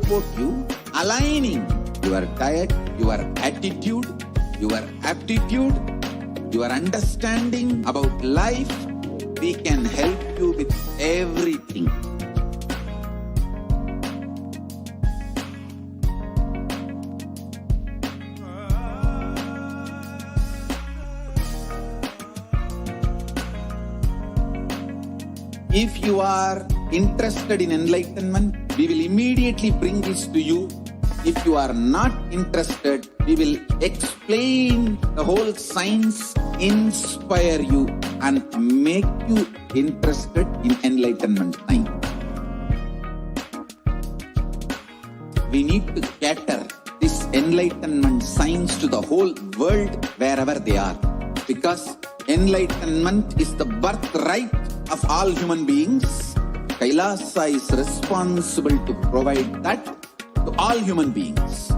support you, aligning your diet, your attitude, your aptitude, your understanding about life. We can help you with everything. If you are interested in enlightenment, we will immediately bring this to you. If you are not interested, we will explain the whole science, inspire you and make you interested in enlightenment time. We need to cater this enlightenment science to the whole world wherever they are, because enlightenment is the birthright of all human beings. Kailasa is responsible to provide that to all human beings.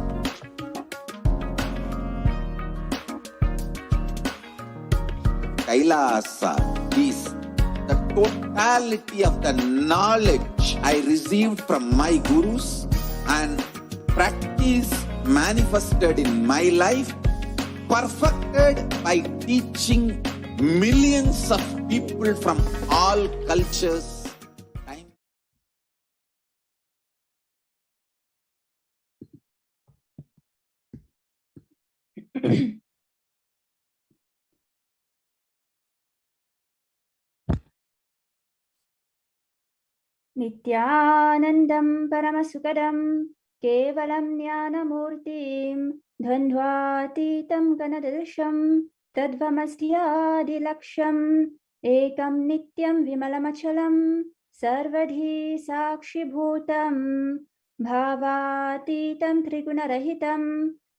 Kailasa is the totality of the knowledge I received from my gurus and practice manifested in my life, perfected by teaching millions of people from all cultures. Nithyanandam Paramasukadam Kevalam Jnanamurtim Dhandvatitam Ganadasham Tadvamasthyadilaksham Ekam Nityam Vimalamachalam Sarvadhi Sakshibhutam Bhavatitam Trigunarahitam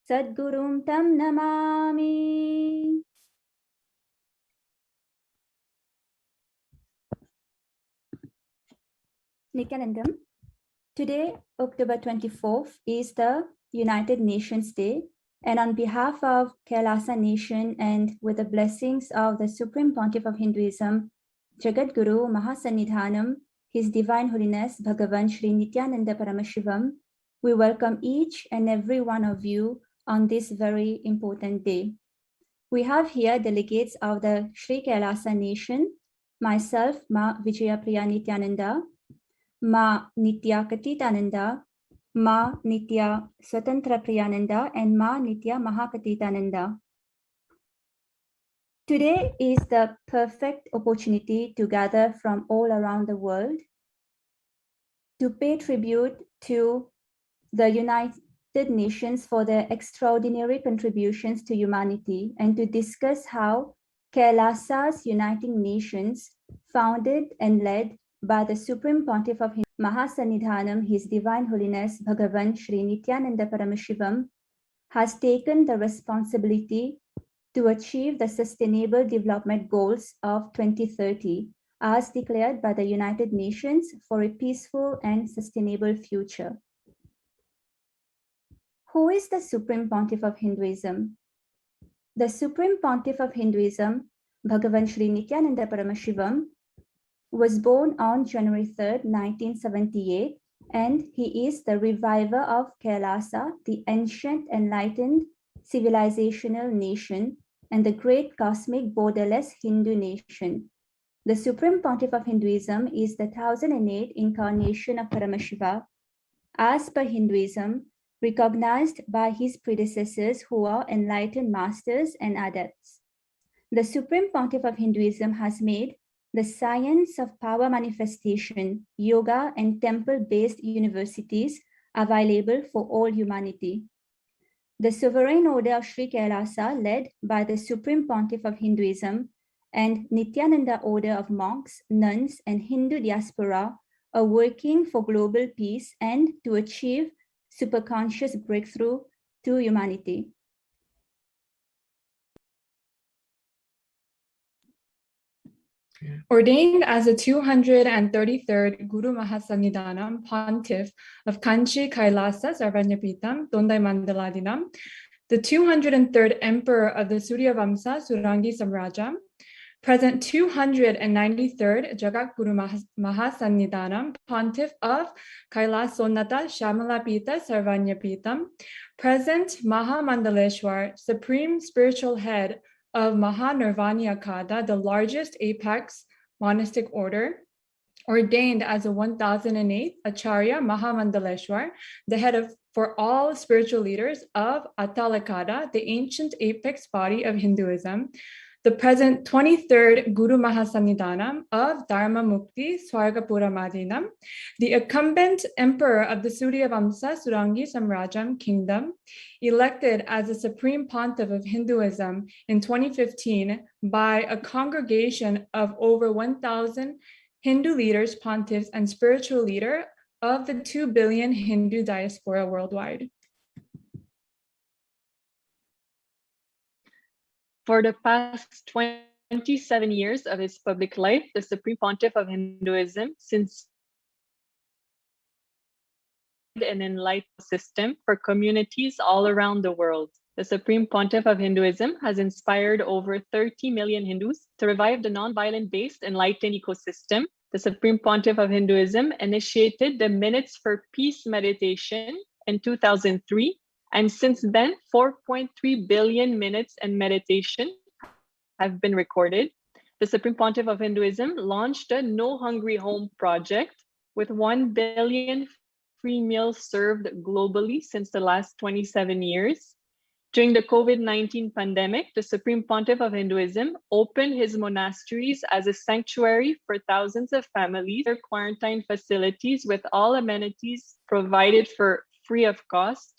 Sadgurum Tam Namami. Nithyanandam. Today, October 24th, is the United Nations Day, and on behalf of Kailasa Nation and with the blessings of the Supreme Pontiff of Hinduism, Jagat Guru Mahasannidhanam, His Divine Holiness Bhagavan Shri Nithyananda Paramashivam, we welcome each and every one of you on this very important day. We have here delegates of the Sri Kailasa Nation, myself, Ma Vijayapriya Nithyananda, Ma Nitya Katitananda, Ma Nitya Swatantra Priyananda, and Ma Nitya Mahakatitananda. Today is the perfect opportunity to gather from all around the world to pay tribute to the United Nations for their extraordinary contributions to humanity and to discuss how Kailasa's Uniting Nations, founded and led by the Supreme Pontiff of Mahasannidhanam, His Divine Holiness Bhagavan Shri Nithyananda Paramashivam, has taken the responsibility to achieve the Sustainable Development Goals of 2030 as declared by the United Nations for a peaceful and sustainable future. Who is the Supreme Pontiff of Hinduism? The Supreme Pontiff of Hinduism, Bhagavan Shri Nithyananda Paramashivam, was born on January 3rd, 1978, and he is the reviver of Kailasa, the ancient enlightened civilizational nation, and the great cosmic borderless Hindu nation. The Supreme Pontiff of Hinduism is the 1008th incarnation of Paramashiva, as per Hinduism, recognized by his predecessors who are enlightened masters and adepts. The Supreme Pontiff of Hinduism has made the science of power manifestation, yoga, and temple-based universities available for all humanity. The sovereign order of Sri Kailasa, led by the Supreme Pontiff of Hinduism, and Nithyananda order of monks, nuns, and Hindu diaspora are working for global peace and to achieve superconscious breakthrough to humanity. Ordained as the 233rd Guru Mahasannidhanam Pontiff of Kanchi Kailasa Sarvanyapitam Dondai Mandaladinam, the 203rd Emperor of the Surya Vamsa Surangi Samrajam, Present 293rd Jagatguru Mahasannidhanam, Pontiff of Kailasonnata Shamalapita Sarvanyapitam. Present Mahamandaleshwar, Supreme Spiritual Head of Mahanirvanyakada, the largest apex monastic order, ordained as a 1008th Acharya Mahamandaleshwar, the head for all spiritual leaders of Atalakada, the ancient apex body of Hinduism. The present 23rd Guru Mahasannidhanam of Dharma Mukti Swargapura Madinam, the incumbent emperor of the Suryavamsa Surangi Samrajam kingdom, elected as the supreme pontiff of Hinduism in 2015 by a congregation of over 1,000 Hindu leaders, pontiffs, and spiritual leader of the 2 billion Hindu diaspora worldwide. For the past 27 years of his public life, the Supreme Pontiff of Hinduism since an enlightened system for communities all around the world. The Supreme Pontiff of Hinduism has inspired over 30 million Hindus to revive the non-violent-based enlightened ecosystem. The Supreme Pontiff of Hinduism initiated the Minutes for Peace meditation in 2003, and since then, 4.3 billion minutes and meditation have been recorded. The Supreme Pontiff of Hinduism launched a No Hungry Home project with 1 billion free meals served globally since the last 27 years. During the COVID-19 pandemic, the Supreme Pontiff of Hinduism opened his monasteries as a sanctuary for thousands of families, their quarantine facilities with all amenities provided for free of cost.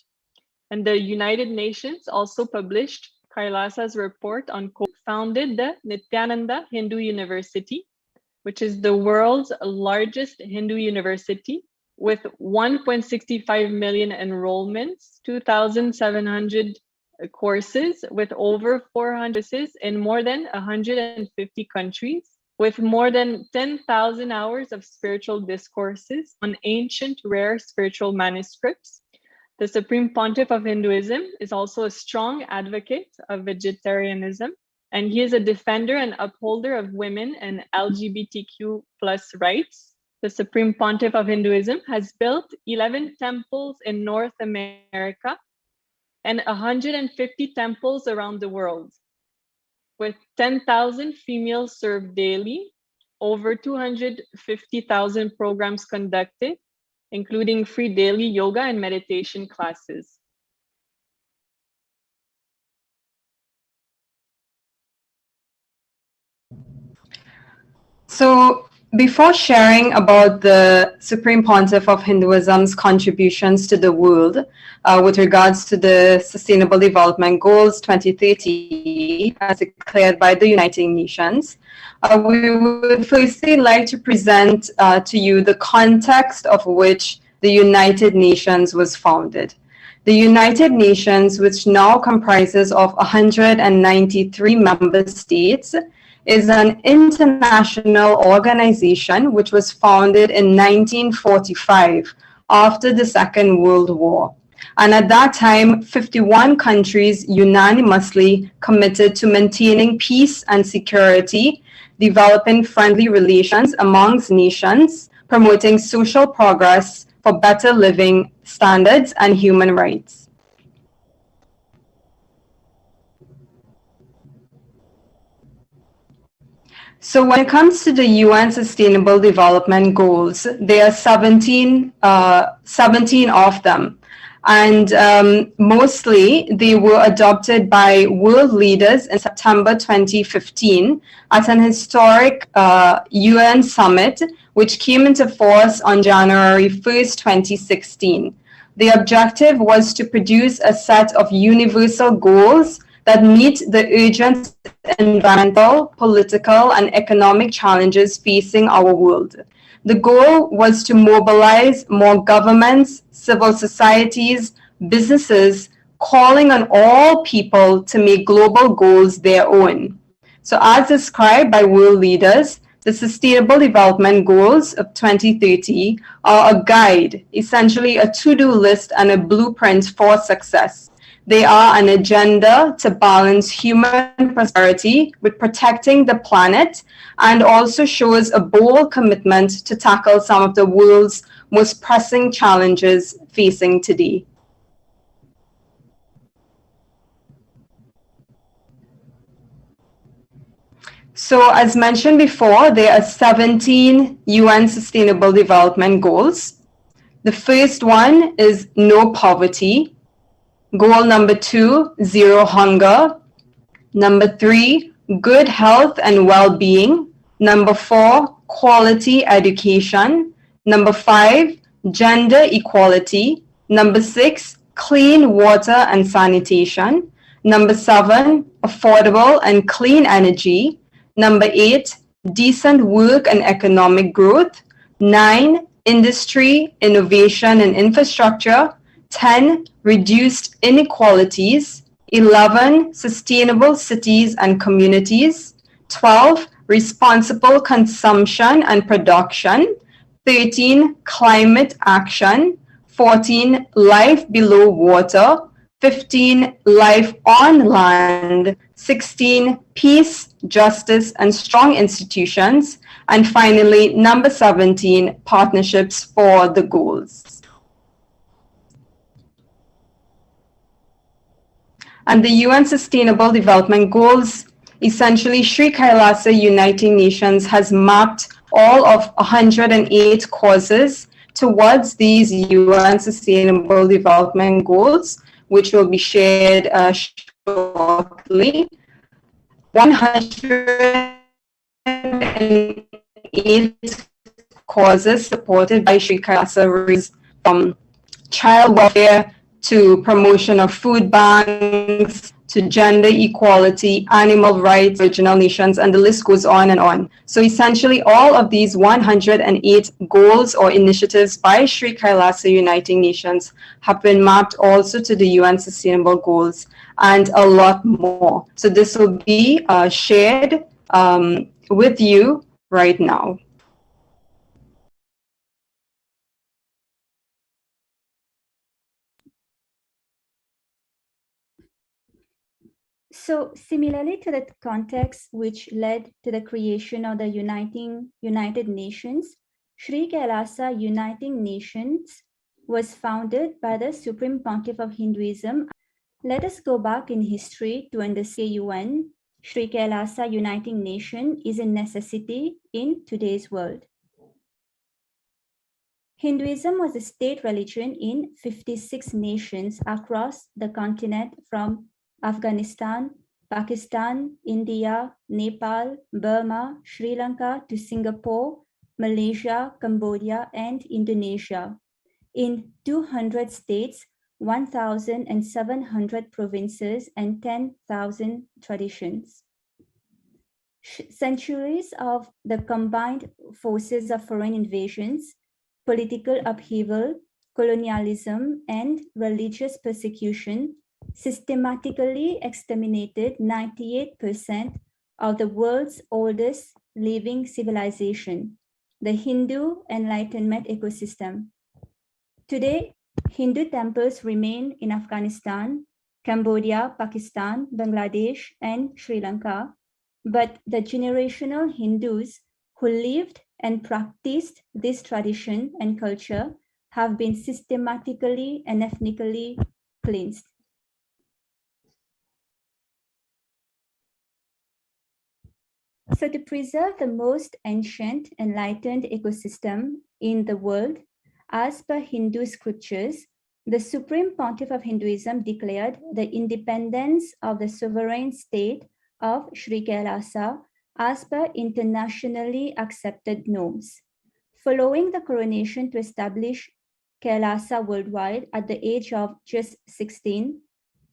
And the United Nations also published Kailasa's report on founded the Nithyananda Hindu University, which is the world's largest Hindu university with 1.65 million enrollments, 2,700 courses with over 400 in more than 150 countries, with more than 10,000 hours of spiritual discourses on ancient rare spiritual manuscripts. The Supreme Pontiff of Hinduism is also a strong advocate of vegetarianism, and he is a defender and upholder of women and LGBTQ+ rights. The Supreme Pontiff of Hinduism has built 11 temples in North America and 150 temples around the world, with 10,000 females served daily, over 250,000 programs conducted, including free daily yoga and meditation classes. So before sharing about the Supreme Pontiff of Hinduism's contributions to the world with regards to the Sustainable Development Goals 2030 as declared by the United Nations, we would firstly like to present to you the context of which the United Nations was founded. The United Nations, which now comprises of 193 member states, is an international organization which was founded in 1945 after the Second World War. And at that time, 51 countries unanimously committed to maintaining peace and security, developing friendly relations amongst nations, promoting social progress for better living standards and human rights. So when it comes to the UN Sustainable Development Goals, there are 17 of them. And mostly they were adopted by world leaders in September 2015 at an historic UN summit, which came into force on January 1st, 2016. The objective was to produce a set of universal goals that meet the urgent environmental, political, and economic challenges facing our world. The goal was to mobilize more governments, civil societies, businesses, calling on all people to make global goals their own. So as described by world leaders, the Sustainable Development Goals of 2030 are a guide, essentially a to-do list and a blueprint for success. They are an agenda to balance human prosperity with protecting the planet, and also shows a bold commitment to tackle some of the world's most pressing challenges facing today. So as mentioned before, there are 17 UN Sustainable Development Goals. The first one is no poverty. Goal number 2, zero hunger. Number 3, good health and well-being. Number 4, quality education. Number 5, gender equality. Number 6, clean water and sanitation. Number 7, affordable and clean energy. Number 8, decent work and economic growth. 9, industry, innovation and infrastructure. 10, reduced inequalities. 11, sustainable cities and communities. 12, responsible consumption and production. 13, climate action. 14, life below water. 15, life on land. 16, peace, justice, and strong institutions. And finally, number 17, partnerships for the goals. And the UN Sustainable Development Goals, essentially Sri Kailasa Uniting Nations has mapped all of 108 causes towards these UN Sustainable Development Goals, which will be shared shortly. 108 causes supported by Sri Kailasa, from child welfare to promotion of food banks, to gender equality, animal rights, original nations, and the list goes on and on. So essentially all of these 108 goals or initiatives by Sri Kailasa Uniting Nations have been mapped also to the UN Sustainable Goals, and a lot more. So this will be shared with you right now. So similarly to the context which led to the creation of the United Nations, Sri Kailasa Uniting Nations was founded by the Supreme Pontiff of Hinduism. Let us go back in history to understand UN. Sri Kailasa Uniting Nation is a necessity in today's world. Hinduism was a state religion in 56 nations across the continent, from Afghanistan, Pakistan, India, Nepal, Burma, Sri Lanka to Singapore, Malaysia, Cambodia, and Indonesia. In 200 states, 1,700 provinces, and 10,000 traditions. Centuries of the combined forces of foreign invasions, political upheaval, colonialism, and religious persecution systematically exterminated 98% of the world's oldest living civilization, the Hindu enlightenment ecosystem. Today, Hindu temples remain in Afghanistan, Cambodia, Pakistan, Bangladesh, and Sri Lanka, but the generational Hindus who lived and practiced this tradition and culture have been systematically and ethnically cleansed. So to preserve the most ancient enlightened ecosystem in the world, as per Hindu scriptures, the Supreme Pontiff of Hinduism declared the independence of the sovereign state of Sri Kailasa as per internationally accepted norms. Following the coronation to establish Kailasa worldwide at the age of just 16,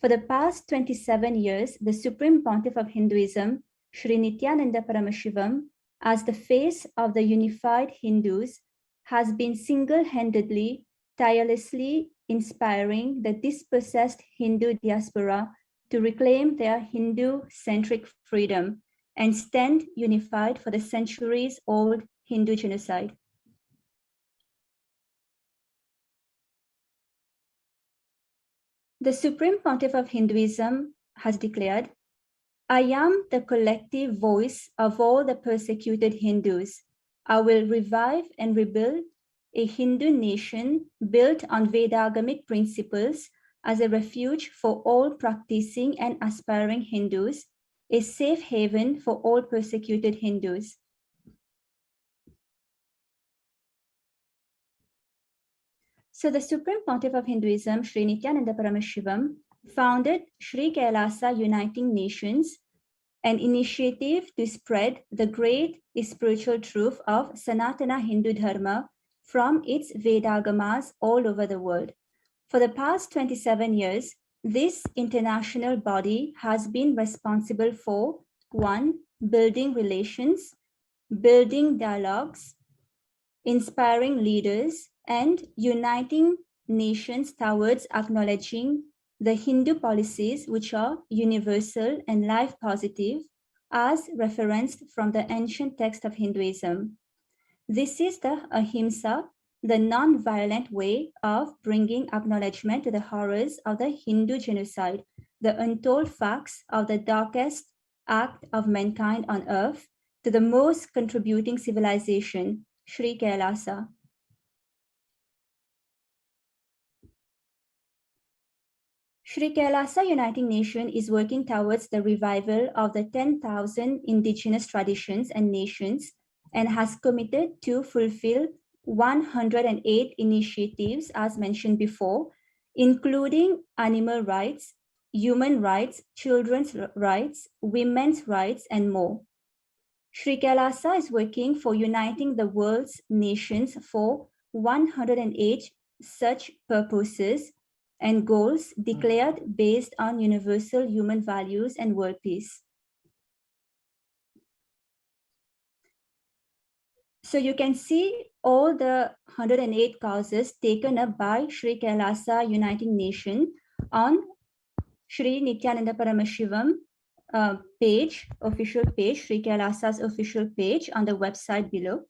for the past 27 years, the Supreme Pontiff of Hinduism, Sri Nithyananda Paramashivam, as the face of the unified Hindus, has been single-handedly, tirelessly inspiring the dispossessed Hindu diaspora to reclaim their Hindu-centric freedom and stand unified for the centuries-old Hindu genocide. The Supreme Pontiff of Hinduism has declared, I am the collective voice of all the persecuted Hindus. I will revive and rebuild a Hindu nation built on Vedagamic principles as a refuge for all practicing and aspiring Hindus, a safe haven for all persecuted Hindus. So the Supreme Pontiff of Hinduism, Sri Nithyananda Paramashivam, founded Sri Kailasa Uniting Nations, an initiative to spread the great spiritual truth of Sanatana Hindu Dharma from its Vedagamas all over the world. For the past 27 years, this international body has been responsible for 1. Building relations, building dialogues, inspiring leaders, and uniting nations towards acknowledging the Hindu policies which are universal and life positive as referenced from the ancient text of Hinduism. This is the ahimsa, the non-violent way of bringing acknowledgement to the horrors of the Hindu genocide, the untold facts of the darkest act of mankind on earth, to the most contributing civilization, Sri Kailasa. Sri Kailasa Uniting Nation is working towards the revival of the 10,000 indigenous traditions and nations and has committed to fulfill 108 initiatives as mentioned before, including animal rights, human rights, children's rights, women's rights, and more. Sri Kailasa is working for uniting the world's nations for 108 such purposes and goals declared based on universal human values and world peace. So you can see all the 108 causes taken up by Sri Kailasa Uniting Nation on Sri Nithyananda Paramashivam page, official page, Sri Kailasa's official page on the website below.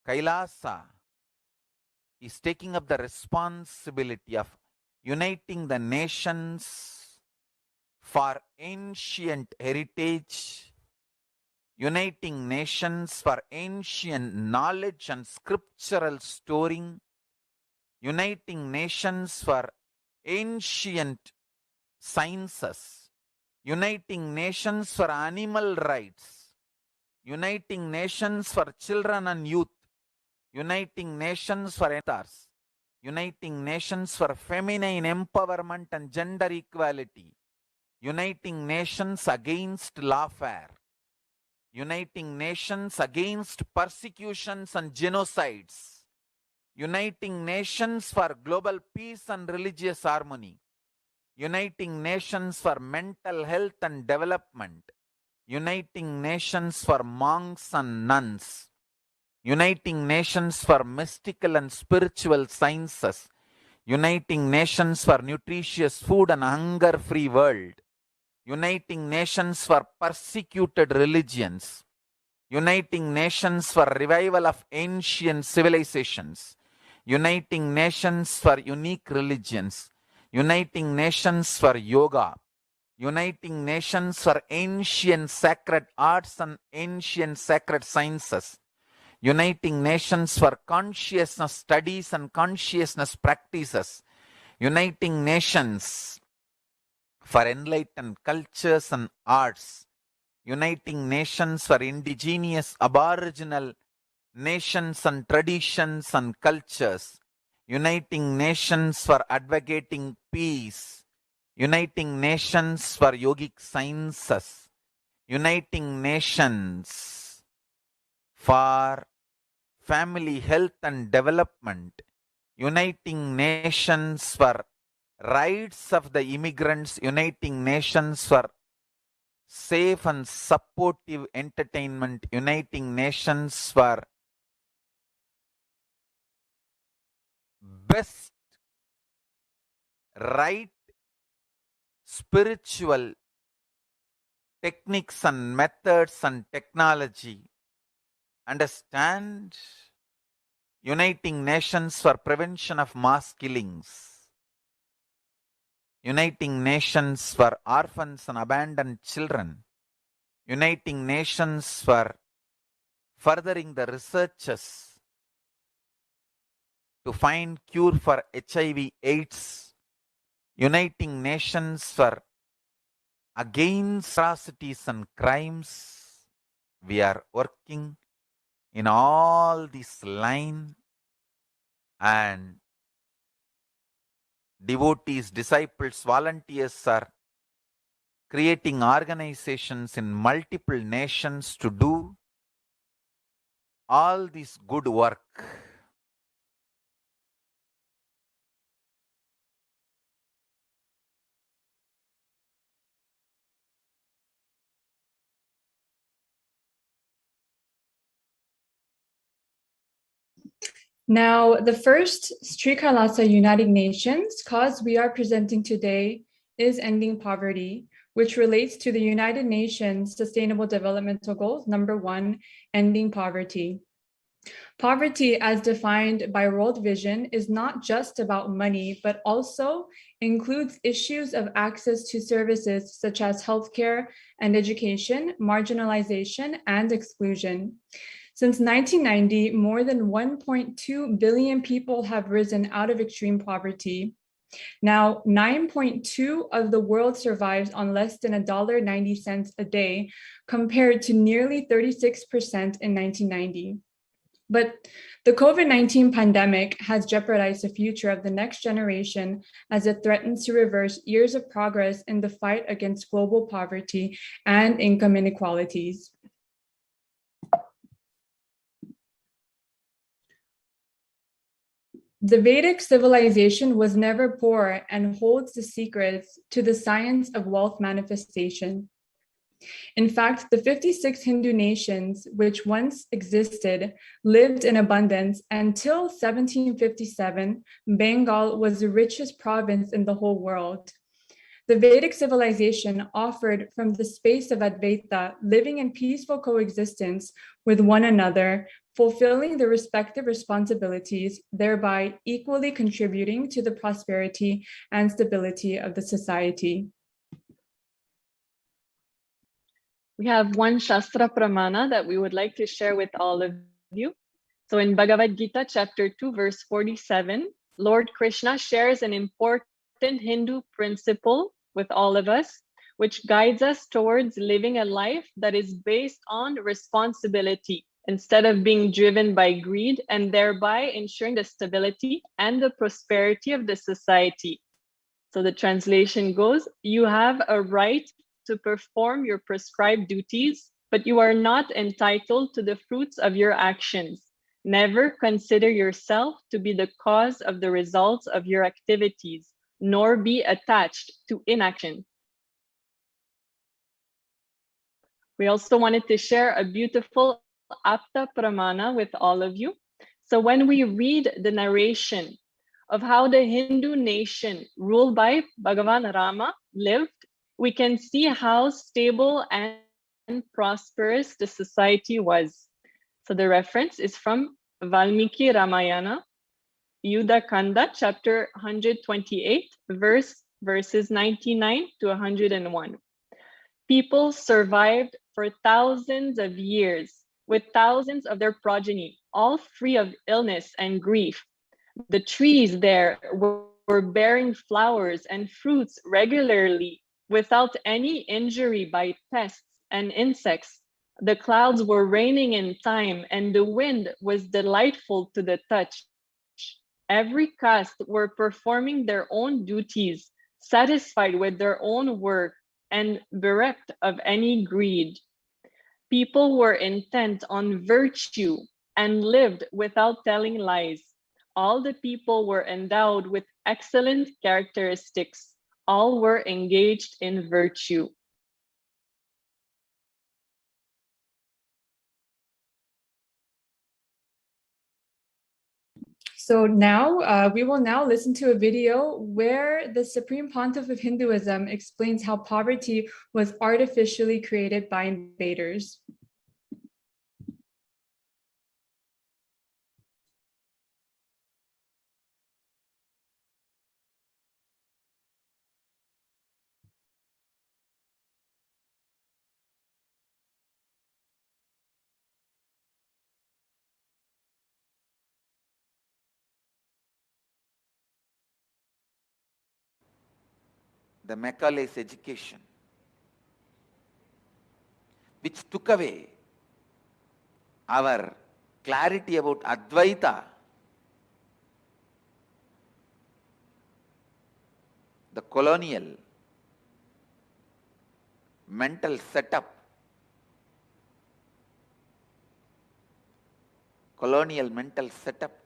Kailasa is taking up the responsibility of uniting the nations for ancient heritage, uniting nations for ancient knowledge and scriptural storing, uniting nations for ancient sciences, uniting nations for animal rights, uniting nations for children and youth, uniting nations for stars, uniting nations for feminine empowerment and gender equality, uniting nations against lawfare, uniting nations against persecutions and genocides, uniting nations for global peace and religious harmony, uniting nations for mental health and development, uniting nations for monks and nuns, uniting nations for mystical and spiritual sciences, uniting nations for nutritious food and hunger-free world, uniting nations for persecuted religions, uniting nations for revival of ancient civilizations, uniting nations for unique religions, uniting nations for yoga, uniting nations for ancient sacred arts and ancient sacred sciences, uniting nations for consciousness studies and consciousness practices, uniting nations for enlightened cultures and arts, uniting nations for indigenous aboriginal nations and traditions and cultures, uniting nations for advocating peace, uniting nations for yogic sciences, uniting nations for family health and development, uniting nations for rights of the immigrants, uniting nations for safe and supportive entertainment, uniting nations for best right spiritual techniques and methods and technology, understand uniting nations for prevention of mass killings, uniting nations for orphans and abandoned children, uniting nations for furthering the researches to find cure for HIV AIDS, uniting nations for against atrocities and crimes. We are working in all this line, and devotees, disciples, volunteers are creating organizations in multiple nations to do all this good work. Now, the first Sri Kailasa United Nations cause we are presenting today is ending poverty, which relates to the United Nations Sustainable Developmental Goals, number 1, ending poverty. Poverty, as defined by World Vision, is not just about money, but also includes issues of access to services such as healthcare and education, marginalization, and exclusion. Since 1990, more than 1.2 billion people have risen out of extreme poverty. Now, 9.2 of the world survives on less than $1.90 a day, compared to nearly 36% in 1990. But the COVID-19 pandemic has jeopardized the future of the next generation as it threatens to reverse years of progress in the fight against global poverty and income inequalities. The Vedic civilization was never poor and holds the secrets to the science of wealth manifestation. In fact, the 56 Hindu nations which once existed lived in abundance until 1757. Bengal was the richest province in the whole world. The Vedic civilization offered from the space of Advaita, living in peaceful coexistence with one another, fulfilling their respective responsibilities, thereby equally contributing to the prosperity and stability of the society. We have one Shastra Pramana that we would like to share with all of you. So in Bhagavad Gita, chapter 2, verse 47, Lord Krishna shares an important Hindu principle with all of us, which guides us towards living a life that is based on responsibility instead of being driven by greed, and thereby ensuring the stability and the prosperity of the society. So the translation goes, you have a right to perform your prescribed duties, but you are not entitled to the fruits of your actions. Never consider yourself to be the cause of the results of your activities, nor be attached to inaction. We also wanted to share a beautiful Apta Pramana with all of you. So when we read the narration of how the Hindu nation ruled by Bhagavan Rama lived, we can see how stable and prosperous the society was. So the reference is from Valmiki Ramayana, Yuddha Kanda, chapter 128, verses 99 to 101. People survived for thousands of years with thousands of their progeny, all free of illness and grief. The trees there were bearing flowers and fruits regularly without any injury by pests and insects. The clouds were raining in time, and the wind was delightful to the touch. Every caste were performing their own duties, satisfied with their own work, and bereft of any greed. People were intent on virtue and lived without telling lies. All the people were endowed with excellent characteristics. All were engaged in virtue. So now we will now listen to a video where the Supreme Pontiff of Hinduism explains how poverty was artificially created by invaders. The Macaulay's education, which took away our clarity about Advaita, the colonial mental setup,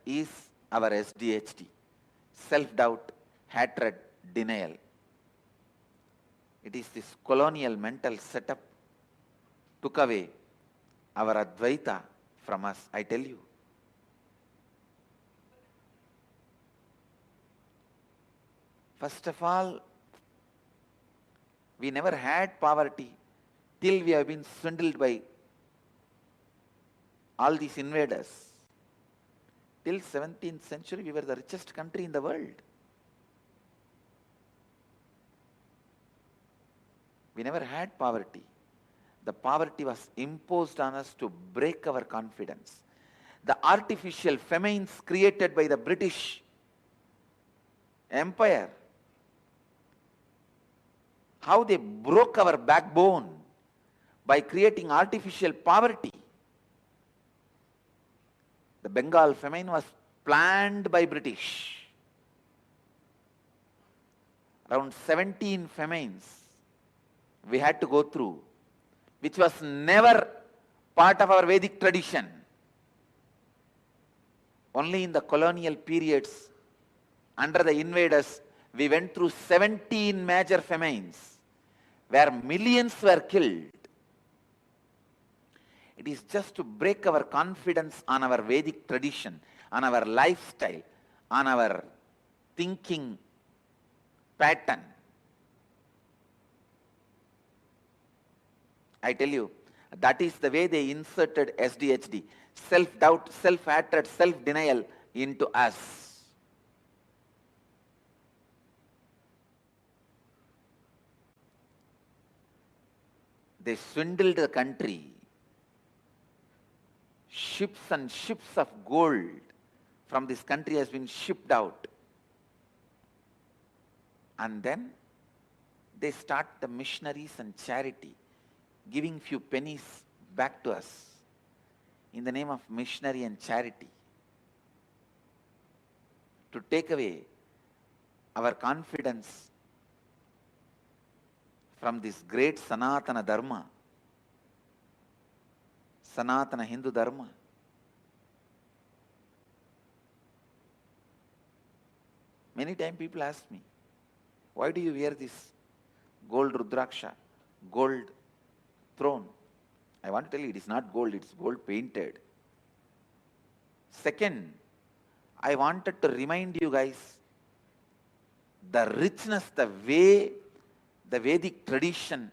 is our SDHD, self-doubt, hatred, denial. It is this colonial mental setup took away our Advaita from us, I tell you. First of all, we never had poverty till we have been swindled by all these invaders. Till 17th century, we were the richest country in the world. We never had poverty. The poverty was imposed on us to break our confidence. The artificial famines created by the British Empire, how they broke our backbone by creating artificial poverty. The Bengal famine was planned by British. Around 17 famines we had to go through, which was never part of our Vedic tradition. Only in the colonial periods, under the invaders, we went through 17 major famines, where millions were killed. It is just to break our confidence on our Vedic tradition, on our lifestyle, on our thinking pattern. I tell you, that is the way they inserted SDHD, self-doubt, self-hatred, self-denial into us. They swindled the country. Ships and ships of gold from this country has been shipped out. And then they start the missionaries and charity, giving few pennies back to us in the name of missionary and charity, to take away our confidence from this great Sanatana Dharma, Sanatana Hindu Dharma. Many times people ask me, why do you wear this gold Rudraksha, gold throne? I want to tell you, it is not gold, it is gold painted. Second, I wanted to remind you guys the richness, the way the Vedic tradition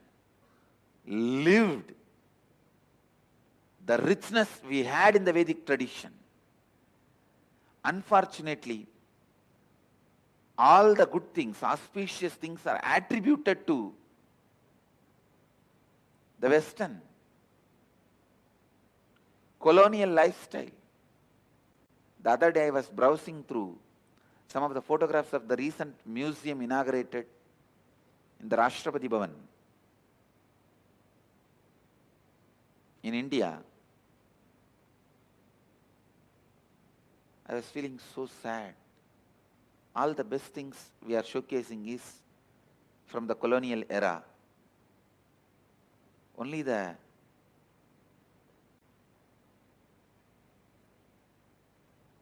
lived, the richness we had in the Vedic tradition. Unfortunately, all the good things, auspicious things are attributed to the Western colonial lifestyle. The other day I was browsing through some of the photographs of the recent museum inaugurated in the Rashtrapati Bhavan in India. I was feeling so sad. All the best things we are showcasing is from the colonial era. Only the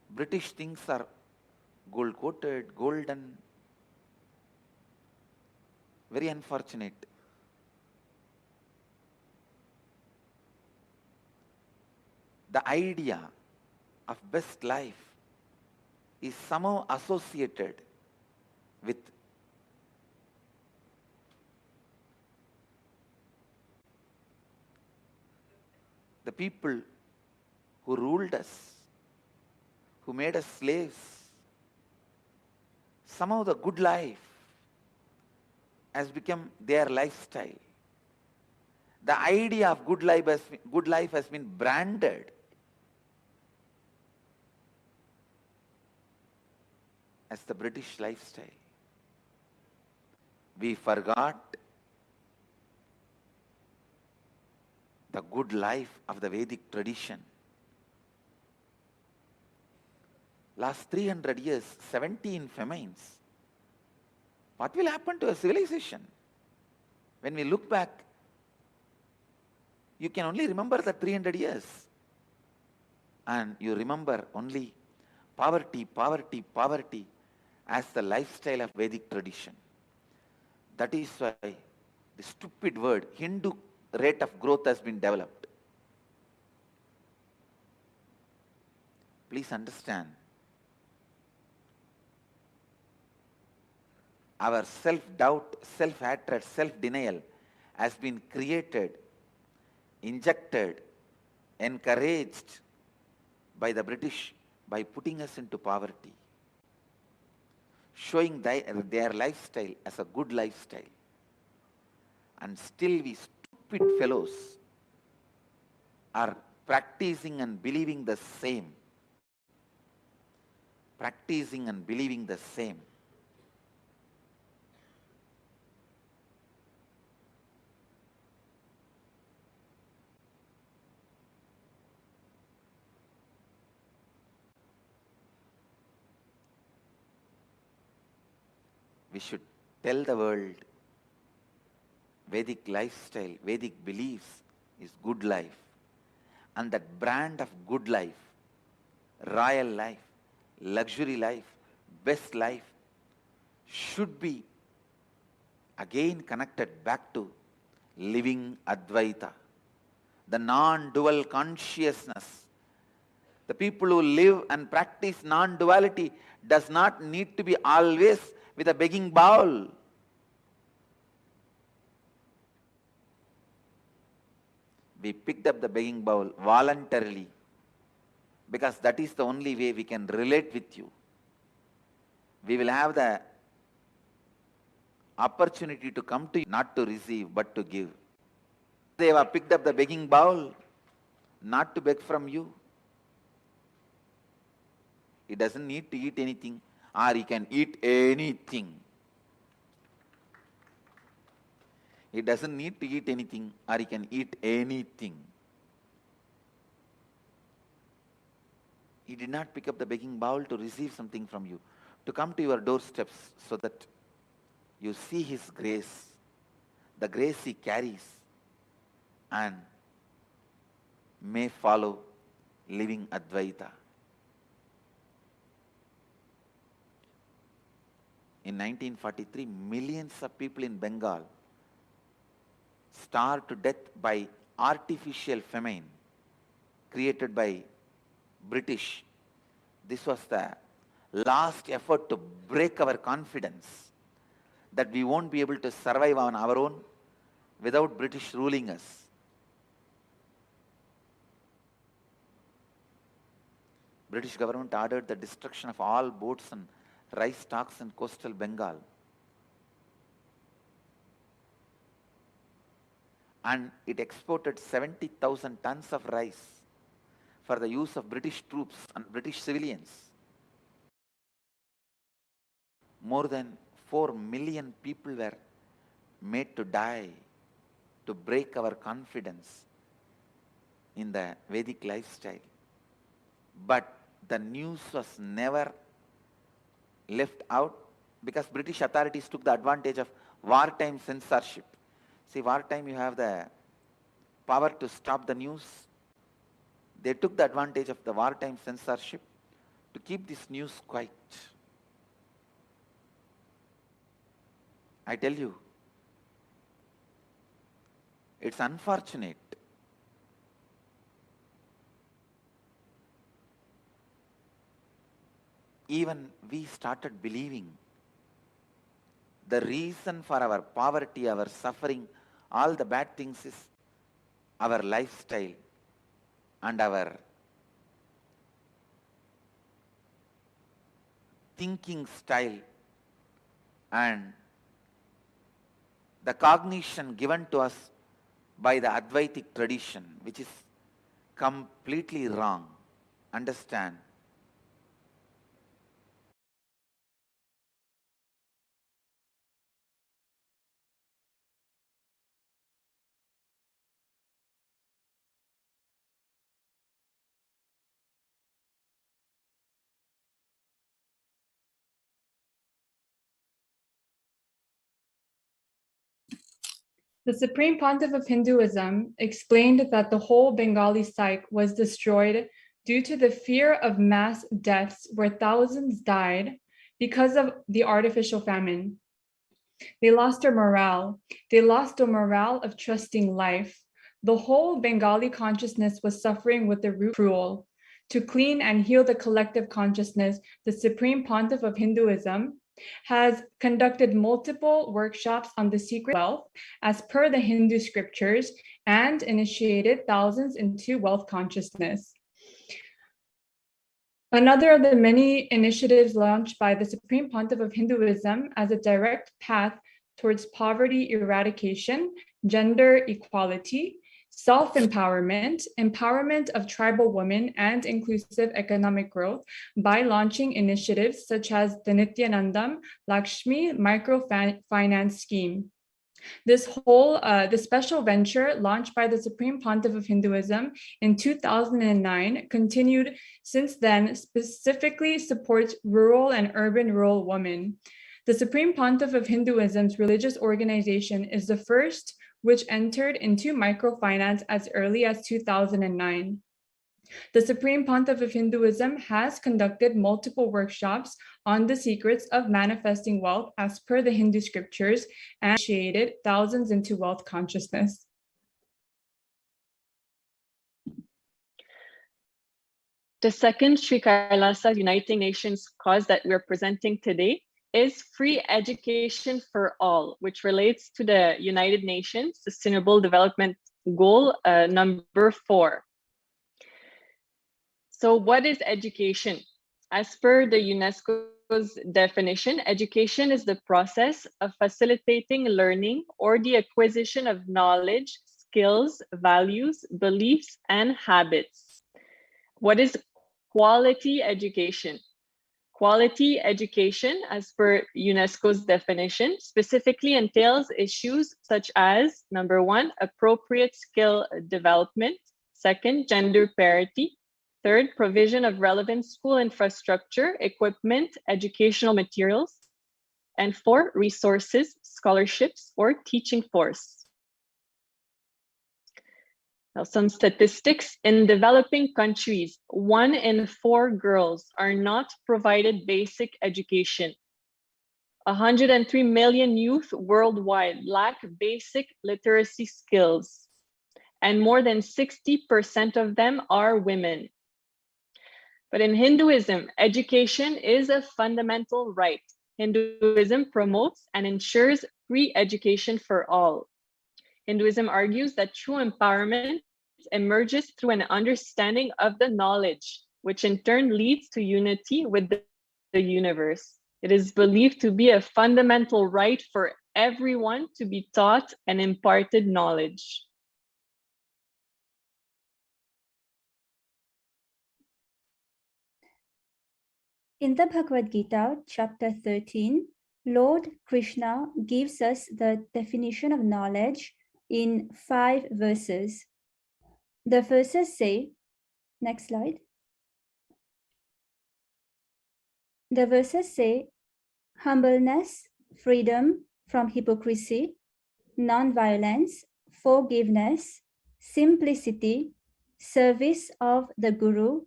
British things are gold coated, golden. Very unfortunate. The idea of best life is somehow associated with the people who ruled us, who made us slaves. Somehow the good life has become their lifestyle. The idea of good life has been branded as the British lifestyle. We forgot the good life of the Vedic tradition. Last 300 years, 17 famines. What will happen to a civilization? When we look back, you can only remember the 300 years. And you remember only poverty, poverty, poverty as the lifestyle of Vedic tradition. That is why the stupid word Hindu rate of growth has been developed. Please understand, our self-doubt, self-hatred, self-denial has been created, injected, encouraged by the British by putting us into poverty, showing their lifestyle as a good lifestyle. And still we stupid fellows are practicing and believing the same. Practicing and believing the same. We should tell the world Vedic lifestyle, Vedic beliefs is good life. And that brand of good life, royal life, luxury life, best life should be again connected back to living Advaita, the non-dual consciousness. The people who live and practice non-duality does not need to be always with a begging bowl. We picked up the begging bowl voluntarily because that is the only way we can relate with you. We will have the opportunity to come to you, not to receive, but to give. They have picked up the begging bowl, not to beg from you. He doesn't need to eat anything, or he can eat anything. He doesn't need to eat anything, or he can eat anything. He did not pick up the begging bowl to receive something from you, to come to your doorsteps so that you see his grace, the grace he carries, and may follow living Advaita. In 1943, millions of people in Bengal starved to death by artificial famine created by British. This was the last effort to break our confidence that we won't be able to survive on our own without British ruling us. British government ordered the destruction of all boats and rice stocks in coastal Bengal. And it exported 70,000 tons of rice for the use of British troops and British civilians. More than 4 million people were made to die to break our confidence in the Vedic lifestyle. But the news was never left out because British authorities took the advantage of wartime censorship. See, wartime you have the power to stop the news. They took the advantage of the wartime censorship to keep this news quiet. I tell you, it's unfortunate. even we started believing the reason for our poverty, our suffering, all the bad things is our lifestyle and our thinking style and the cognition given to us by the Advaitic tradition, which is completely wrong. Understand? The Supreme Pontiff of Hinduism explained that the whole Bengali psyche was destroyed due to the fear of mass deaths where thousands died because of the artificial famine. They lost their morale. They lost the morale of trusting life. The whole Bengali consciousness was suffering with the root cruel. To clean and heal the collective consciousness, the Supreme Pontiff of Hinduism has conducted multiple workshops on the secret wealth as per the Hindu scriptures and initiated thousands into wealth consciousness. Another of the many initiatives launched by the Supreme Pontiff of Hinduism as a direct path towards poverty eradication, gender equality, self-empowerment, empowerment of tribal women, and inclusive economic growth by launching initiatives such as the Nithyananda Lakshmi Microfinance Scheme. This special venture launched by the Supreme Pontiff of Hinduism in 2009 continued since then, specifically supports rural and urban rural women. The Supreme Pontiff of Hinduism's religious organization is the first which entered into microfinance as early as 2009. The Supreme Pontiff of Hinduism has conducted multiple workshops on the secrets of manifesting wealth as per the Hindu scriptures and initiated thousands into wealth consciousness. The second Sri Kailasa Uniting Nations cause that we're presenting today is free education for all, which relates to the United Nations Sustainable Development Goal number 4. So what is education? As per the UNESCO's definition, education is the process of facilitating learning or the acquisition of knowledge, skills, values, beliefs, and habits. What is quality education? Quality education, as per UNESCO's definition, specifically entails issues such as, number 1, appropriate skill development, 2nd, gender parity, 3rd, provision of relevant school infrastructure, equipment, educational materials, and 4, resources, scholarships, or teaching force. Now, some statistics. In developing countries, 1 in 4 girls are not provided basic education. 103 million youth worldwide lack basic literacy skills, and more than 60% of them are women. But in Hinduism, education is a fundamental right. Hinduism promotes and ensures free education for all. Hinduism argues that true empowerment emerges through an understanding of the knowledge, which in turn leads to unity with the universe. It is believed to be a fundamental right for everyone to be taught and imparted knowledge. In the Bhagavad Gita, chapter 13, Lord Krishna gives us the definition of knowledge in 5 verses. The verses say, next slide. The verses say, humbleness, freedom from hypocrisy, non-violence, forgiveness, simplicity, service of the Guru,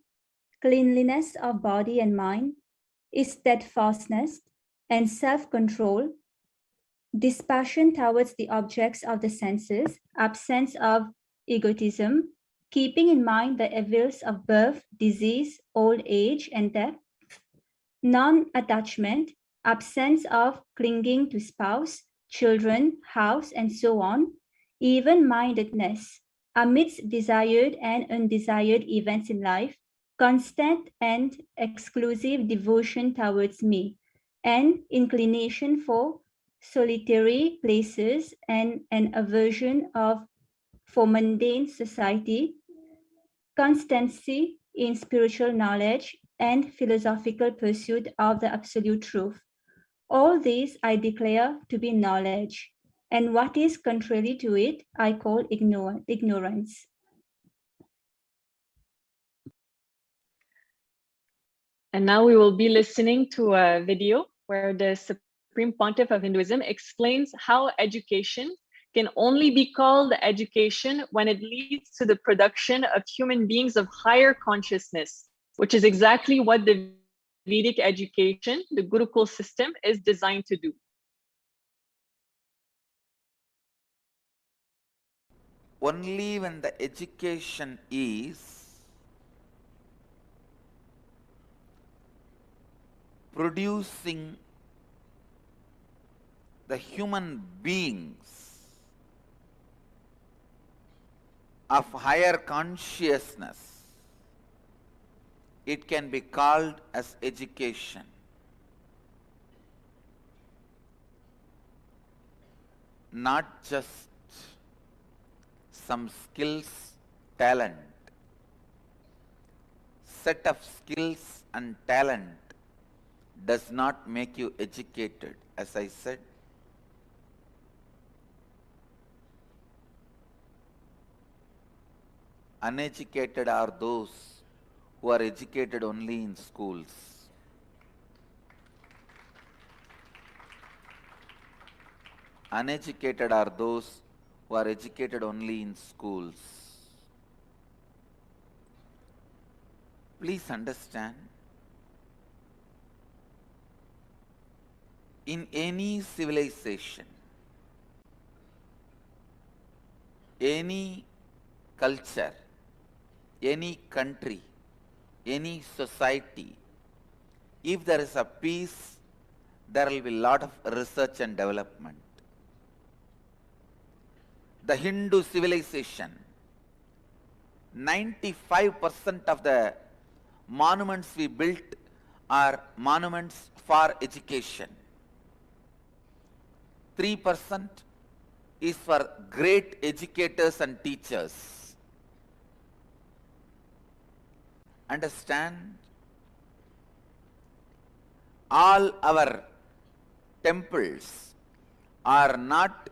cleanliness of body and mind, steadfastness and self-control, dispassion towards the objects of the senses, absence of egotism, keeping in mind the evils of birth, disease, old age, and death, non-attachment, absence of clinging to spouse, children, house, and so on, even-mindedness, amidst desired and undesired events in life, constant and exclusive devotion towards me, and inclination for solitary places and an aversion for mundane society, constancy in spiritual knowledge, and philosophical pursuit of the absolute truth. All these I declare to be knowledge, and what is contrary to it I call ignorance. And now we will be listening to a video where the Supreme Pontiff of Hinduism explains how education can only be called education when it leads to the production of human beings of higher consciousness, which is exactly what the Vedic education, the Gurukul system, is designed to do. Only when the education is producing the human beings of higher consciousness, it can be called as education. Not just some skills, talent. Set of skills and talent does not make you educated, as I said. Uneducated are those who are educated only in schools. Uneducated are those who are educated only in schools. Please understand, in any civilization, any culture, any country, any society, if there is a peace, there will be a lot of research and development. The Hindu civilization, 95% of the monuments we built are monuments for education. 3% is for great educators and teachers. Understand? All our temples are not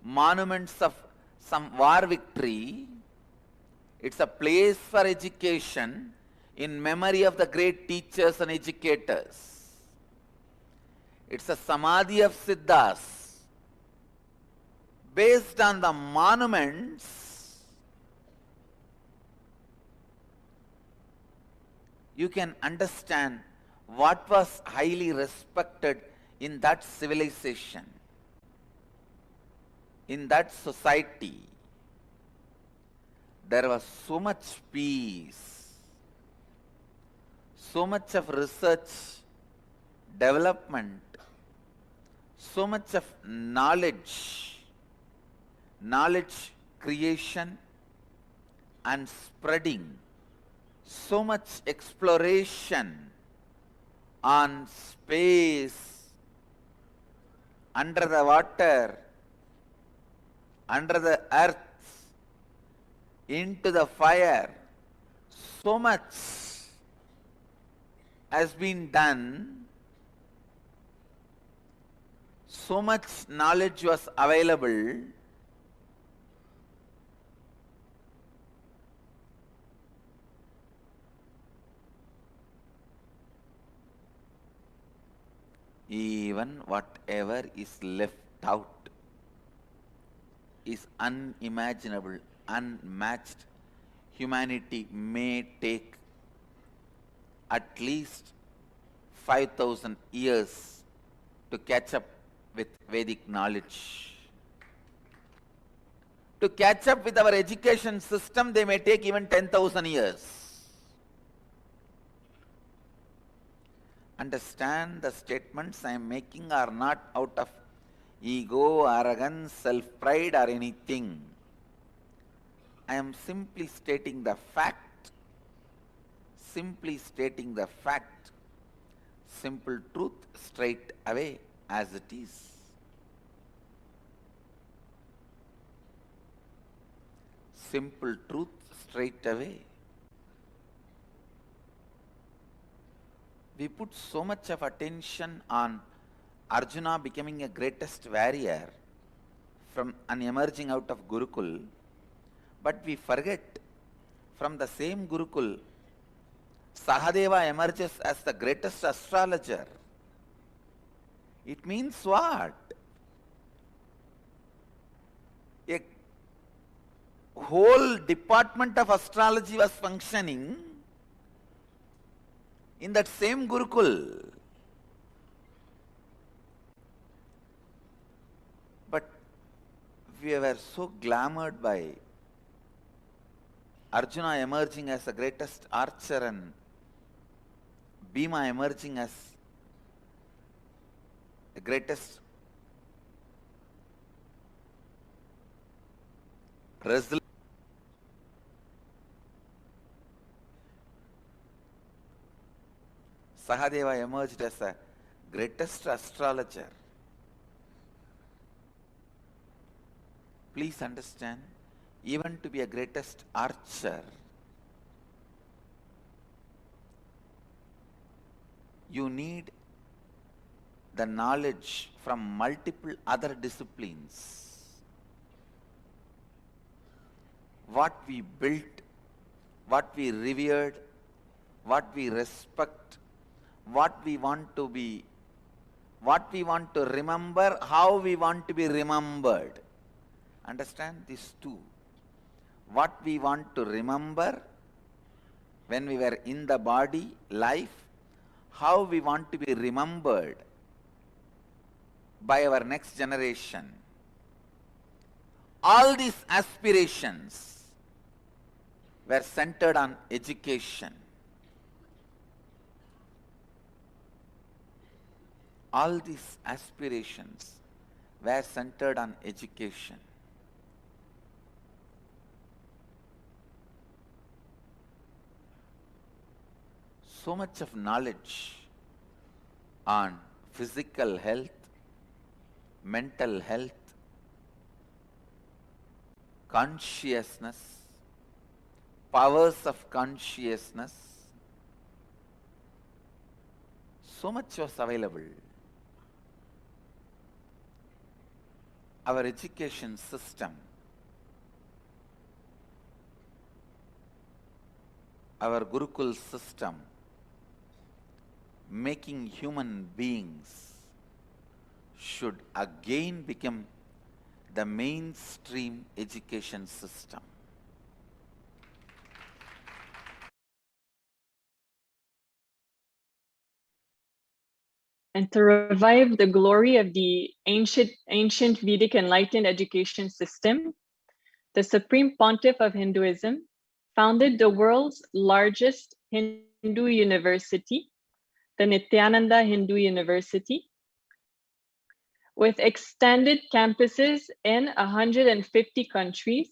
monuments of some war victory. It's a place for education in memory of the great teachers and educators. It's a Samadhi of Siddhas. Based on the monuments, you can understand what was highly respected in that civilization, in that society. There was so much peace, so much of research, development, so much of knowledge creation and spreading, so much exploration on space, under the water, under the earth, into the fire. So much has been done, so much knowledge was available. Even whatever is left out is unimaginable, unmatched. Humanity may take at least 5,000 years to catch up with Vedic knowledge. To catch up with our education system, they may take even 10,000 years. understand the statements I am making are not out of ego, arrogance, self-pride or anything. I am simply stating the fact, simple truth straight away as it is. Simple truth straight away. We put so much of attention on Arjuna becoming a greatest warrior from an emerging out of Gurukul, but we forget from the same Gurukul, Sahadeva emerges as the greatest astrologer. It means what? A whole department of astrology was functioning in that same Gurukul. But we were so glamoured by Arjuna emerging as the greatest archer and Bhima emerging as the greatest wrestler. Sahadeva emerged as the greatest astrologer. Please understand, even to be a greatest archer, you need the knowledge from multiple other disciplines. What we built, what we revered, what we respect, what we want to be, what we want to remember, how we want to be remembered. Understand these two. What we want to remember when we were in the body, life, how we want to be remembered by our next generation. All these aspirations were centered on education. All these aspirations were centered on education. So much of knowledge on physical health, mental health, consciousness, powers of consciousness, so much was available. Our education system, our Gurukul system, making human beings should again become the mainstream education system. And to revive the glory of the ancient Vedic enlightened education system, the Supreme Pontiff of Hinduism founded the world's largest Hindu university, the Nithyananda Hindu University, with extended campuses in 150 countries,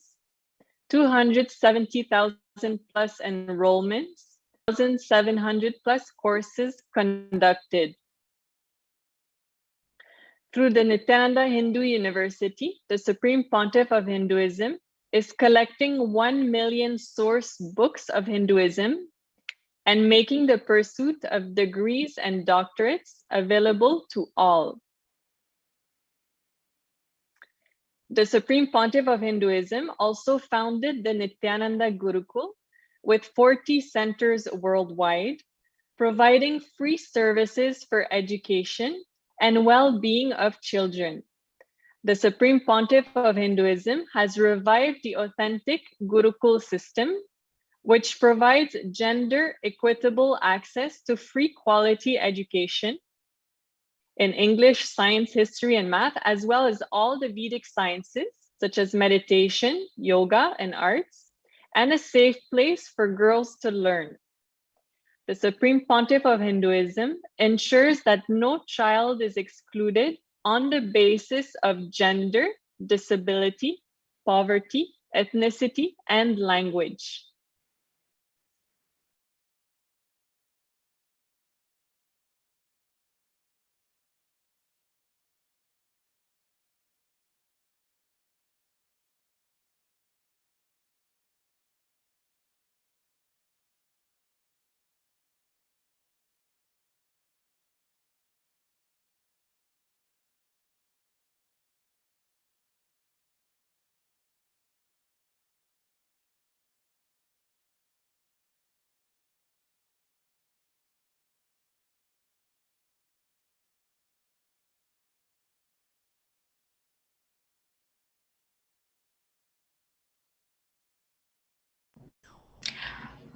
270,000 plus enrollments, 1,700 plus courses conducted. Through the Nithyananda Hindu University, the Supreme Pontiff of Hinduism is collecting 1 million source books of Hinduism and making the pursuit of degrees and doctorates available to all. The Supreme Pontiff of Hinduism also founded the Nithyananda Gurukul with 40 centers worldwide, providing free services for education and well-being of children. The Supreme Pontiff of Hinduism has revived the authentic Gurukul system, which provides gender equitable access to free quality education in English, science, history, and math, as well as all the Vedic sciences, such as meditation, yoga, and arts, and a safe place for girls to learn. The Supreme Pontiff of Hinduism ensures that no child is excluded on the basis of gender, disability, poverty, ethnicity, and language.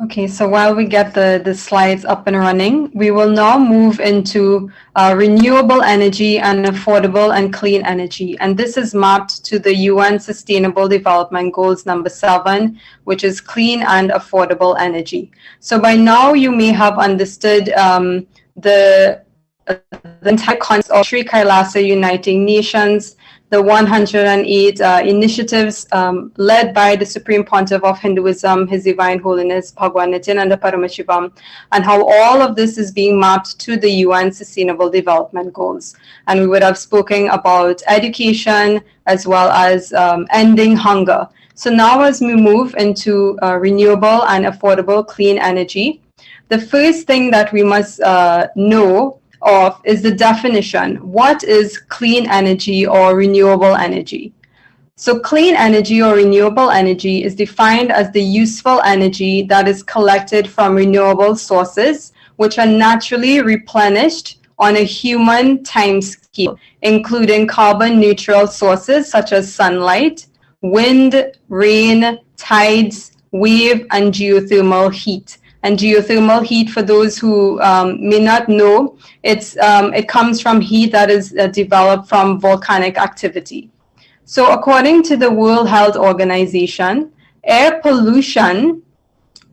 Okay, so while we get the slides up and running, we will now move into renewable energy and affordable and clean energy. And this is mapped to the UN Sustainable Development Goals number 7, which is clean and affordable energy. So by now you may have understood the entire concept of Sri Kailasa Uniting Nations, the 108 initiatives led by the Supreme Pontiff of Hinduism, His Divine Holiness Bhagwan Nithyananda Paramashivam, and how all of this is being mapped to the UN Sustainable Development Goals. And we would have spoken about education as well as ending hunger. So now as we move into renewable and affordable clean energy, the first thing that we must know of is the definition. What is clean energy or renewable energy? So clean energy or renewable energy is defined as the useful energy that is collected from renewable sources, which are naturally replenished on a human time scale, including carbon neutral sources such as sunlight, wind, rain, tides, wave, and geothermal heat. And geothermal heat, for those who may not know, it comes from heat that is developed from volcanic activity. So according to the World Health Organization, air pollution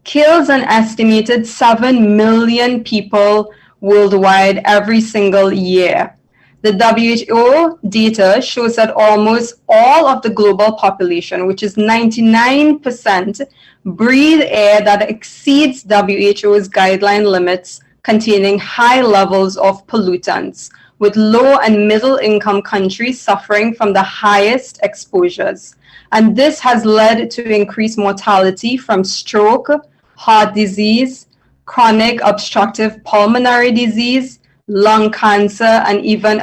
kills an estimated 7 million people worldwide every single year. The WHO data shows that almost all of the global population, which is 99%, breathe air that exceeds WHO's guideline limits containing high levels of pollutants, with low and middle income countries suffering from the highest exposures. And this has led to increased mortality from stroke, heart disease, chronic obstructive pulmonary disease, lung cancer, and even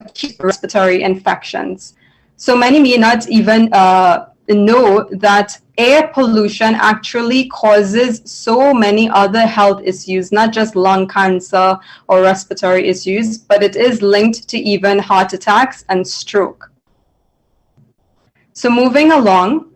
acute respiratory infections. So many may not even know that air pollution actually causes so many other health issues, not just lung cancer or respiratory issues, but it is linked to even heart attacks and stroke. So moving along,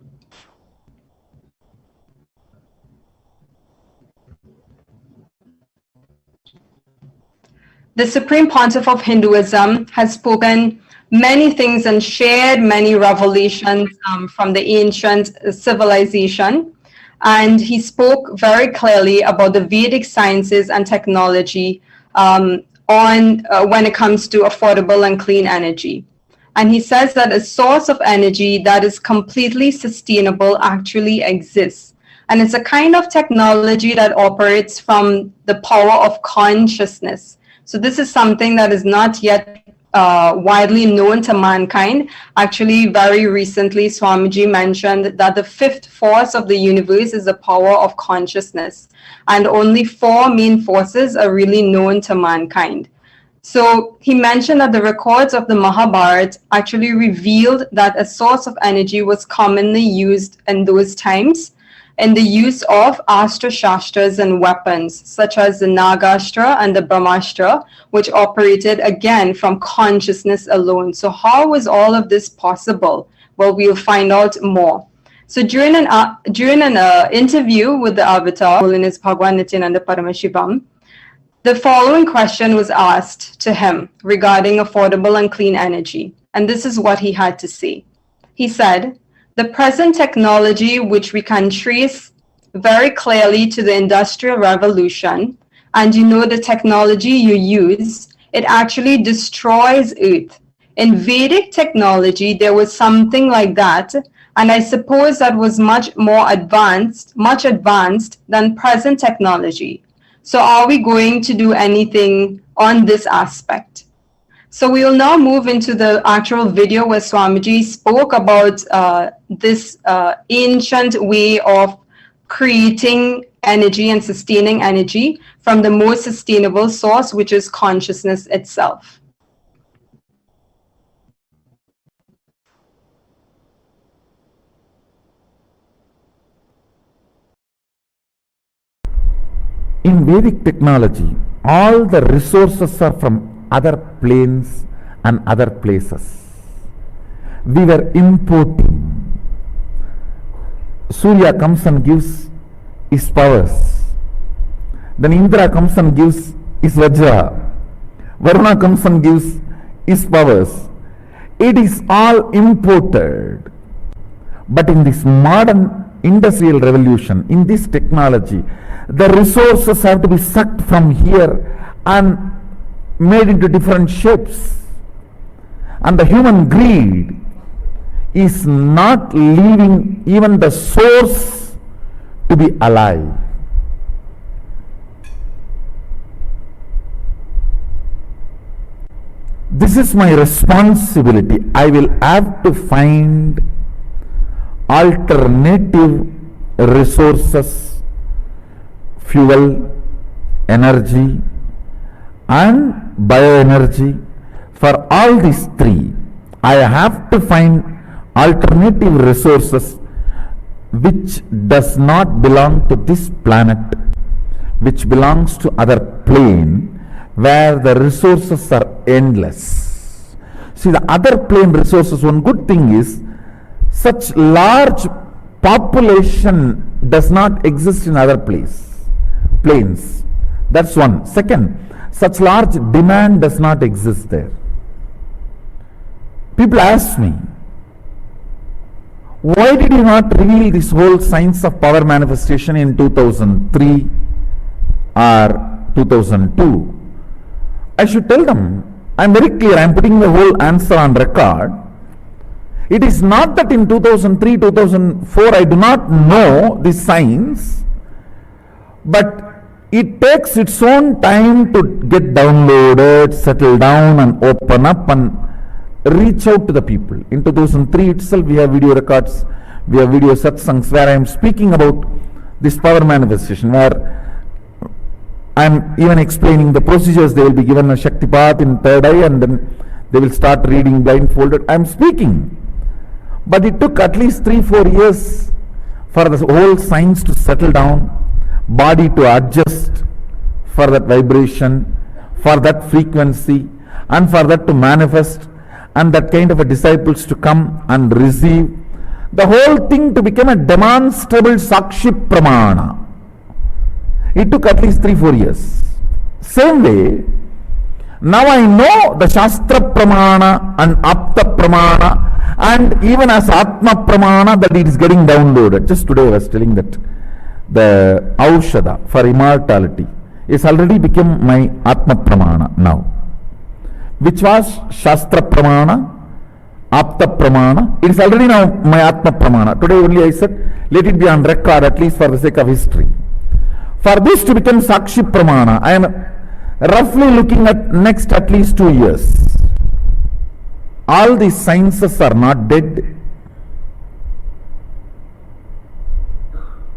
the Supreme Pontiff of Hinduism has spoken many things and shared many revelations from the ancient civilization. And he spoke very clearly about the Vedic sciences and technology when it comes to affordable and clean energy. And he says that a source of energy that is completely sustainable actually exists. And it's a kind of technology that operates from the power of consciousness. So this is something that is not yet widely known to mankind. Actually, very recently, Swamiji mentioned that the 5th force of the universe is the power of consciousness. And only 4 main forces are really known to mankind. So he mentioned that the records of the Mahabharata actually revealed that a source of energy was commonly used in those times in the use of astra shastras and weapons such as the Nagastra and the Brahmastra, which operated again from consciousness alone. So how was all of this possible? Well, we'll find out more. So during an interview with the Avatar, Holiness Bhagwan Nithyananda Paramashivam, the following question was asked to him regarding affordable and clean energy. And this is what he had to say. He said, "The present technology which we can trace very clearly to the Industrial Revolution, and you know the technology you use, it actually destroys Earth. In Vedic technology, there was something like that, and I suppose that was much advanced than present technology. So are we going to do anything on this aspect? So we will now move into the actual video where Swamiji spoke about this ancient way of creating energy and sustaining energy from the most sustainable source, which is consciousness itself. In Vedic technology, all the resources are from other planes and other places. We were importing. Surya comes and gives his powers. Then Indra comes and gives his Vajra. Varuna comes and gives his powers. It is all imported. But in this modern industrial revolution, in this technology, the resources have to be sucked from here and made into different shapes. And the human greed is not leaving even the source to be alive. This is my responsibility. I will have to find alternative resources, fuel, energy and bioenergy. For all these three, I have to find alternative resources which does not belong to this planet, which belongs to other plane where the resources are endless. See, the other plane resources, one good thing is such large population does not exist in other planes. That's one. Second, such large demand does not exist there. People ask me, why did you not reveal this whole science of power manifestation in 2003 or 2002? I should tell them, I am very clear, I am putting the whole answer on record. It is not that in 2003, 2004 I do not know this science, but it takes its own time to get downloaded, settle down and open up and reach out to the people. In 2003 itself we have video records, we have video satsangs where I am speaking about this power manifestation, where I am even explaining the procedures. They will be given a Shaktipat in third eye and then they will start reading blindfolded. I am speaking. But it took at least 3-4 years for the whole science to settle down, body to adjust for that vibration, for that frequency and for that to manifest, and that kind of a disciples to come and receive. The whole thing to become a demonstrable Sakshi Pramana. It took at least 3-4 years. Same way, now I know the Shastra Pramana and Apta Pramana, and even as Atma Pramana that it is getting downloaded. Just today I was telling that the Aushadha for immortality is already become my Atma Pramana now, which was Shastra Pramana, Apta Pramana. It is already now my Atma Pramana. Today only I said, let it be on record at least for the sake of history. For this to become Sakshi Pramana, I am roughly looking at next at least 2 years. All these sciences are not dead.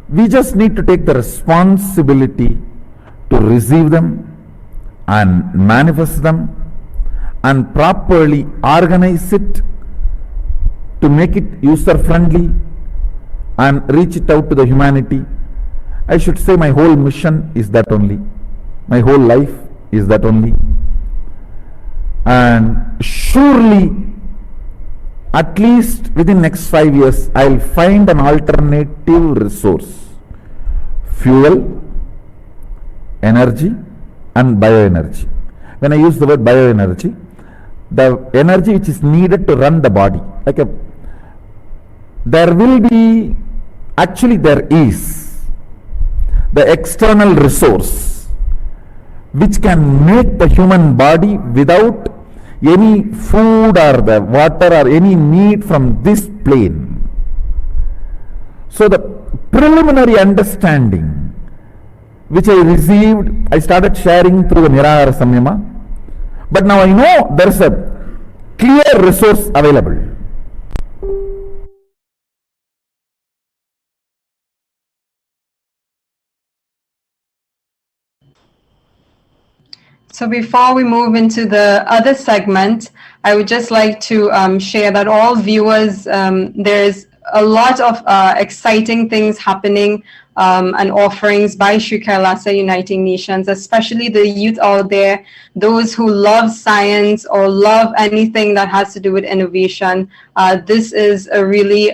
We just need to take the responsibility to receive them and manifest them and properly organize it to make it user friendly and reach it out to the humanity. I should say my whole mission is that only. My whole life is that only. And surely, at least within next 5 years, I will find an alternative resource. Fuel, energy and bioenergy. When I use the word bioenergy, the energy which is needed to run the body. There will be, actually there is the external resource which can make the human body without any food or the water or any need from this plane. So the preliminary understanding which I received, I started sharing through the Nirahara Samyama, but now I know there is a clear resource available. So before we move into the other segment, I would just like to share that all viewers, there's a lot of exciting things happening and offerings by Sri Kailasa Uniting Nations, especially the youth out there, those who love science or love anything that has to do with innovation. This is a really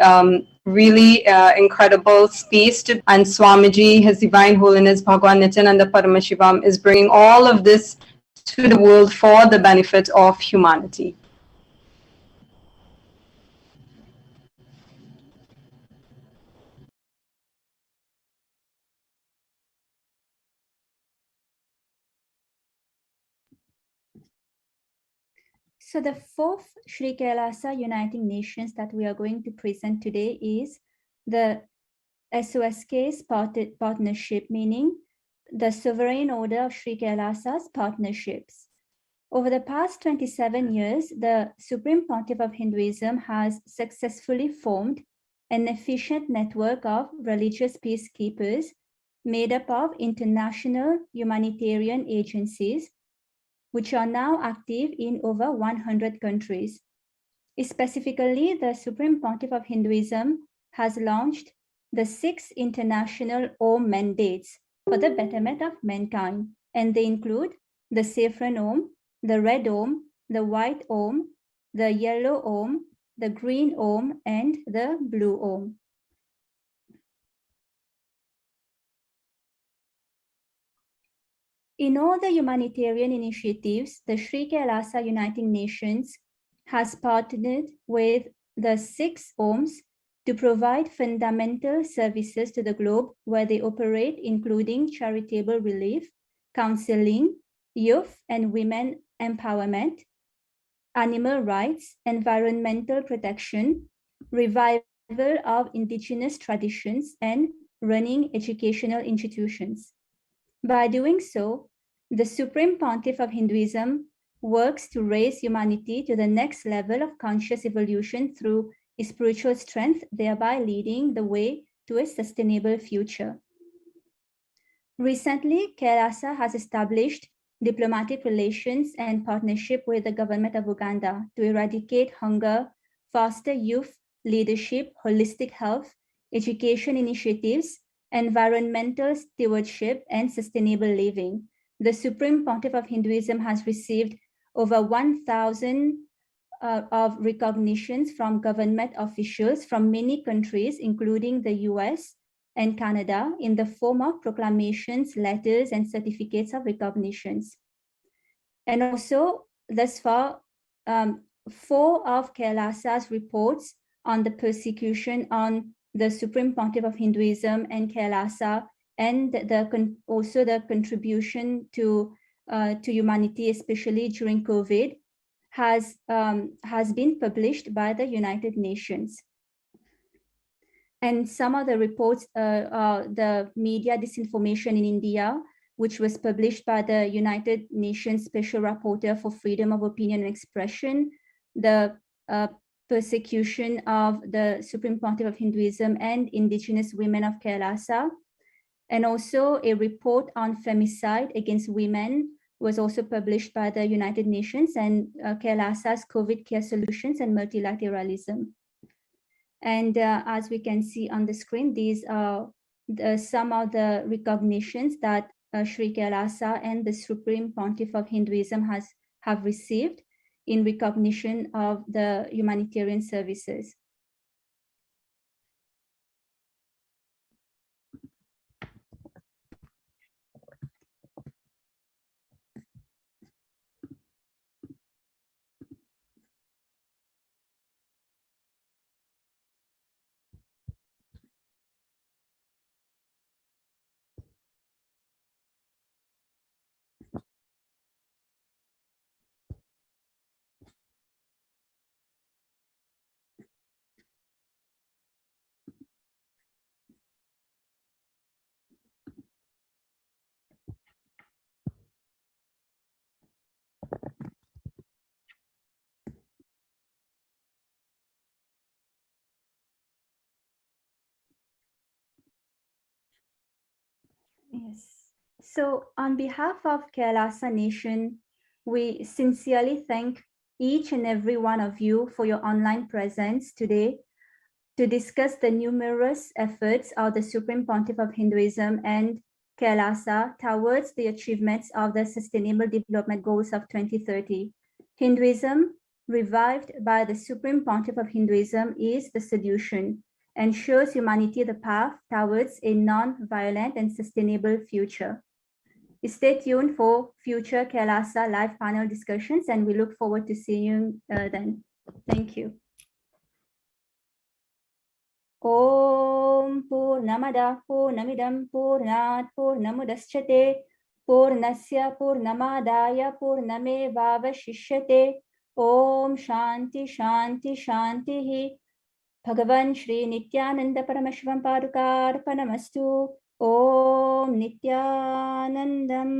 incredible space and Swamiji, His Divine Holiness Bhagwan Nithyananda Paramashivam, is bringing all of this to the world for the benefit of humanity. So the fourth Sri Kailasa Uniting Nations that we are going to present today is the SOSK's partnership, meaning the Sovereign Order of Sri Kailasa's partnerships. Over the past 27 years, the Supreme Pontiff of Hinduism has successfully formed an efficient network of religious peacekeepers made up of international humanitarian agencies, which are now active in over 100 countries. Specifically, the Supreme Pontiff of Hinduism has launched the 6 international Om mandates for the betterment of mankind, and they include the saffron Om, the red Om, the white Om, the yellow Om, the green Om, and the blue Om. In all the humanitarian initiatives, the Sri Kailasa Uniting Nations has partnered with the 6 Oms to provide fundamental services to the globe where they operate, including charitable relief, counseling, youth and women empowerment, animal rights, environmental protection, revival of indigenous traditions, and running educational institutions. By doing so, the Supreme Pontiff of Hinduism works to raise humanity to the next level of conscious evolution through spiritual strength, thereby leading the way to a sustainable future. Recently, Kailasa has established diplomatic relations and partnership with the government of Uganda to eradicate hunger, foster youth leadership, holistic health, education initiatives, environmental stewardship, and sustainable living. The Supreme Pontiff of Hinduism has received over 1,000 of recognitions from government officials from many countries, including the US and Canada, in the form of proclamations, letters, and certificates of recognitions. And also, thus far, 4 of Kailasa's reports on the persecution on the Supreme Pontiff of Hinduism and Kailasa, and also the contribution to humanity, especially during COVID, has been published by the United Nations. And some of the reports, the media disinformation in India, which was published by the United Nations Special Rapporteur for Freedom of Opinion and Expression, the persecution of the Supreme Pontiff of Hinduism and indigenous women of Kailasa, and also a report on femicide against women was also published by the United Nations, and Kailasa's COVID care solutions and multilateralism. And as we can see on the screen, these are some of the recognitions that Sri Kailasa and the Supreme Pontiff of Hinduism have received in recognition of the humanitarian services. Yes. So, on behalf of Kailasa Nation, we sincerely thank each and every one of you for your online presence today to discuss the numerous efforts of the Supreme Pontiff of Hinduism and Kailasa towards the achievements of the Sustainable Development Goals of 2030. Hinduism, revived by the Supreme Pontiff of Hinduism, is the solution and shows humanity the path towards a non-violent and sustainable future. Stay tuned for future Kailasa live panel discussions, and we look forward to seeing you then. Thank you. Om Purnamada Purnamidam Purnat Purnamudashyate Purnasya Purnamadaya Purnamevavashishyate. Om Shanti Shanti Shanti. Bhagavan Shri Nithyananda Paramashivam Padukarpanamastu. Om Nithyanandam.